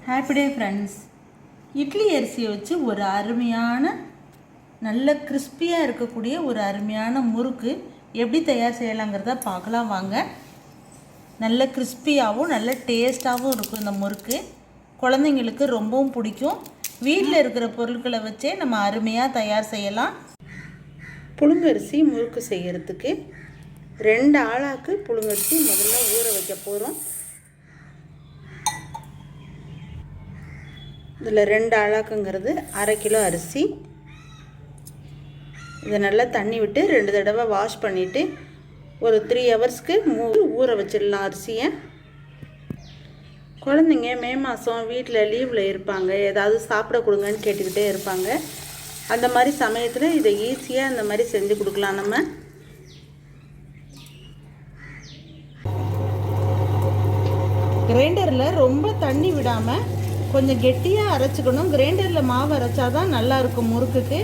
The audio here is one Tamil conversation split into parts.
Happy day friends. இட்லி அரிசியை வச்சு ஒரு அருமையான நல்ல கிறிஸ்பியாக இருக்கக்கூடிய ஒரு அருமையான முறுக்கு எப்படி தயார் செய்யலாங்கிறத பார்க்கலாம் வாங்க. நல்ல கிறிஸ்பியாகவும் நல்ல டேஸ்ட்டாகவும் இருக்கும் இந்த முறுக்கு. குழந்தைங்களுக்கு ரொம்பவும் பிடிக்கும். வீட்டில் இருக்கிற பொருட்களை வச்சே நம்ம அருமையாக தயார் செய்யலாம். புழுங்கரிசி முறுக்கு செய்கிறதுக்கு 2 ஆளாக்கு புழுங்கரிசி முதல்ல ஊற வைக்க போகிறோம். இதில் 2 ஆளாக்குங்கிறது 1/2 கிலோ அரிசி. இதை நல்லா தண்ணி விட்டு 2 தடவை வாஷ் பண்ணிவிட்டு ஒரு 3 ஹவர்ஸ்க்கு ஊற வச்சிடலாம் அரிசியை. குழந்தைங்க மே மாதம் வீட்டில் லீவில் இருப்பாங்க, ஏதாவது சாப்பிட கொடுங்கன்னு கேட்டுக்கிட்டே இருப்பாங்க. அந்த மாதிரி சமயத்தில் இதை ஈஸியாக இந்த மாதிரி செஞ்சு கொடுக்கலாம். நம்ம கிரைண்டரில் ரொம்ப தண்ணி விடாமல் கொஞ்சம் கெட்டியாக அரைச்சிக்கணும். கிரைண்டரில் மாவு அரைச்சா தான் நல்லாயிருக்கும் முறுக்குக்கு.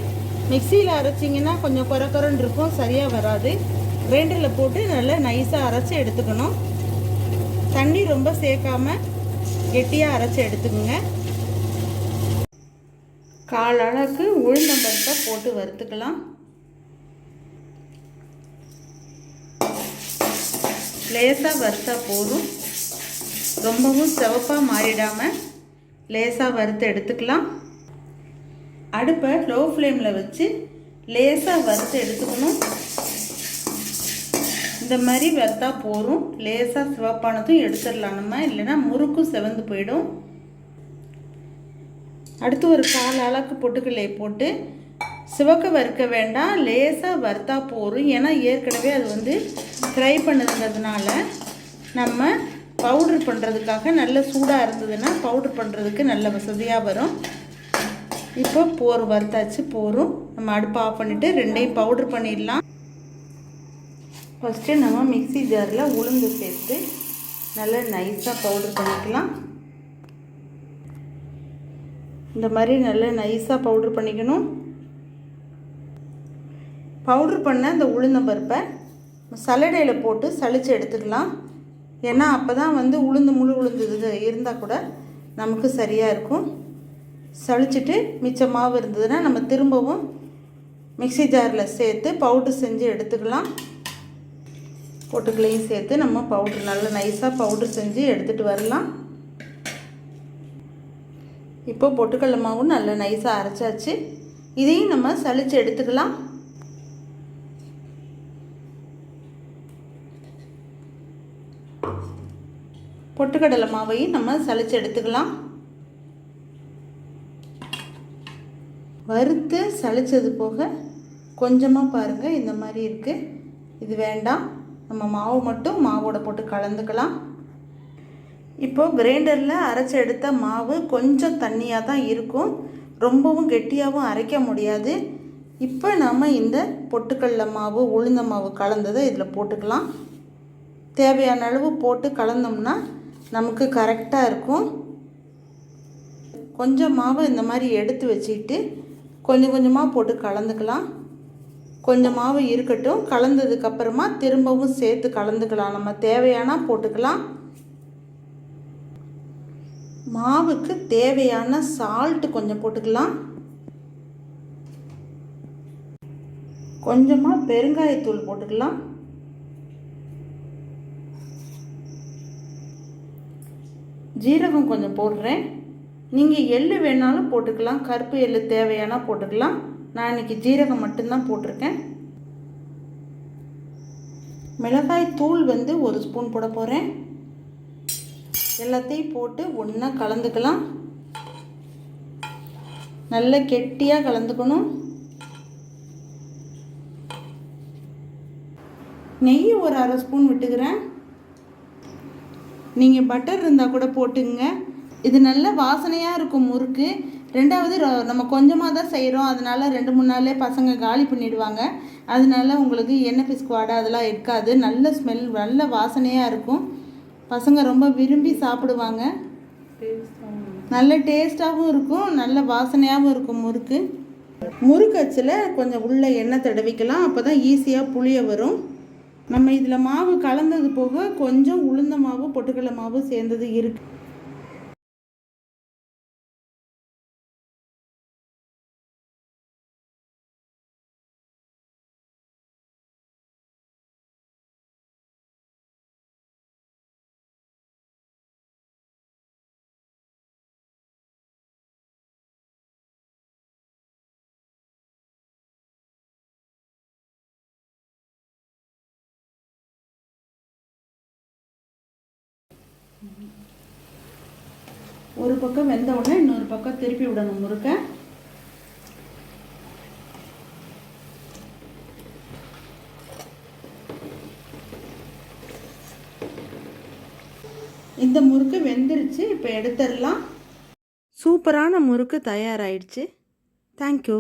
மிக்சியில் அரைச்சிங்கன்னா கொஞ்சம் குறன்னு இருக்கும், சரியாக வராது. கிரைண்டரில் போட்டு நல்லா நைஸாக அரைச்சி எடுத்துக்கணும். தண்ணி ரொம்ப சேர்க்காம கெட்டியாக அரைச்சி எடுத்துக்கோங்க. 1/4 அளவுக்கு உளுந்தம்பருப்பை போட்டு வறுத்துக்கலாம். லேசாக வறுத்தா போதும், ரொம்பவும் சிவப்பாக மாறிடாமல் லேசாக வறுத்து எடுத்துக்கலாம். அடுப்பை லோ ஃப்ளேமில் வச்சு லேசாக வறுத்து எடுத்துக்கணும். இந்த மாதிரி வறுத்தா போதும். லேசாக சிவப்பானதும் எடுத்துடலாம் நம்ம, இல்லைன்னா முறுக்கும் செவந்து போயிடும். அடுத்து ஒரு 1/4 அளவுக்கு பொட்டுக்கல்லையை போட்டு சிவக்க வறுக்க வேண்டாம், லேசாக வறுத்தா போதும். ஏன்னா ஏற்கனவே அது ஃப்ரை பண்ணதுங்கிறதுனால நம்ம பவுட்ரு பண்ணுறதுக்காக நல்ல சூடாக இருந்ததுன்னா பவுட்ரு பண்ணுறதுக்கு நல்ல வசதியாக வரும். இப்போ வறுத்தாச்சு போரும். நம்ம அடுப்பை ஆஃப் பண்ணிவிட்டு 2ஐயும் பவுட்ரு பண்ணிடலாம். ஃபஸ்ட்டு நம்ம மிக்சி ஜாரில் உளுந்து சேர்த்து நல்லா நைஸாக பவுட்ரு பண்ணிக்கலாம். இந்த மாதிரி நல்லா நைஸாக பவுட்ரு பண்ணிக்கணும். பவுட்ரு பண்ண இந்த உளுந்தம்பருப்பை சல்லடையில் போட்டு சலித்து எடுத்துக்கலாம். ஏன்னா அப்போ தான் முழு உளுந்து இருந்தால் கூட நமக்கு சரியாக இருக்கும். சலிச்சுட்டு மிச்ச மாவு இருந்ததுன்னா நம்ம திரும்பவும் மிக்சி ஜாரில் சேர்த்து பவுட்ரு செஞ்சு எடுத்துக்கலாம். பொட்டுக்களையும் சேர்த்து நம்ம பவுட்ரு நல்லா நைஸாக பவுட்ரு செஞ்சு எடுத்துகிட்டு வரலாம். இப்போ பொட்டுக்கடலை மாவும் நல்லா நைஸாக அரைச்சாச்சு. இதையும் நம்ம சலித்து எடுத்துக்கலாம். பொட்டுக்கடலை மாவையும் நம்ம சலித்து எடுத்துக்கலாம். வறுத்து சலித்தது போக கொஞ்சமாக பாருங்கள் இந்த மாதிரி இருக்குது. இது வேண்டாம், நம்ம மாவு மட்டும் மாவோட போட்டு கலந்துக்கலாம். இப்போது கிரைண்டரில் அரைச்சி எடுத்த மாவு கொஞ்சம் தண்ணியாக தான் இருக்கும், ரொம்பவும் கெட்டியாகவும் அரைக்க முடியாது. இப்போ நம்ம இந்த பொட்டுக்கடலை மாவு உளுந்த மாவு கலந்ததை இதில் போட்டுக்கலாம். தேவையான அளவு போட்டு கலந்தோம்னா நமக்கு கரெக்டாக இருக்கும். கொஞ்சம் மாவு இந்த மாதிரி எடுத்து வச்சுக்கிட்டு கொஞ்சம் கொஞ்சமாக போட்டு கலந்துக்கலாம். கொஞ்சம் மாவு இருக்கட்டும், கலந்ததுக்கப்புறமா திரும்பவும் சேர்த்து கலந்துக்கலாம். நம்ம தேவையான போட்டுக்கலாம். மாவுக்கு தேவையான சால்ட்டு கொஞ்சம் போட்டுக்கலாம். கொஞ்சமாக பெருங்காயத்தூள் போட்டுக்கலாம். ஜீரகம் கொஞ்சம் போடுறேன். நீங்கள் எள்ளு வேணாலும் போட்டுக்கலாம், கருப்பு எள்ளு தேவையான போட்டுக்கலாம். நான் இன்றைக்கி ஜீரகம் மட்டும்தான் போட்டிருக்கேன். மிளகாய் தூள் 1 ஸ்பூன் போட போகிறேன். எல்லாத்தையும் போட்டு ஒன்றா கலந்துக்கலாம். நல்ல கெட்டியாக கலந்துக்கணும். நெய் ஒரு 1/2 ஸ்பூன் விட்டுக்கிறேன். நீங்கள் பட்டர் இருந்தால் கூட போட்டுங்க. இது நல்ல வாசனையாக இருக்கும் முறுக்கு. 2வது நம்ம கொஞ்சமாக தான் செய்கிறோம், அதனால் 2-3 நாள்லேயே பசங்க காலி பண்ணிவிடுவாங்க. அதனால உங்களுக்கு எண்ணெய் பிஸ்கு வாடை அதெல்லாம் இருக்காது. நல்ல ஸ்மெல், நல்ல வாசனையாக இருக்கும். பசங்க ரொம்ப விரும்பி சாப்பிடுவாங்க. நல்ல டேஸ்ட்டாகவும் இருக்கும், நல்ல வாசனையாகவும் இருக்கும் முறுக்கு. முறுக்கு அச்சில் கொஞ்சம் உள்ள எண்ணெய் தடவிக்கலாம், அப்போ தான் ஈஸியாக புளிய வரும். நம்ம இதில் மாவு கலந்தது போக கொஞ்சம் உளுந்த மாவு பொட்டுக்கடலை மாவு சேர்ந்தது இருக்குது. ஒரு பக்கம் வெந்த உடனே இன்னொரு பக்கம் திருப்பி விடணும் முறுக்கை. இந்த முறுக்கு வெந்துருச்சு, இப்போ எடுத்துடலாம். சூப்பரான முறுக்கு தயாராகிடுச்சு. தேங்க்யூ.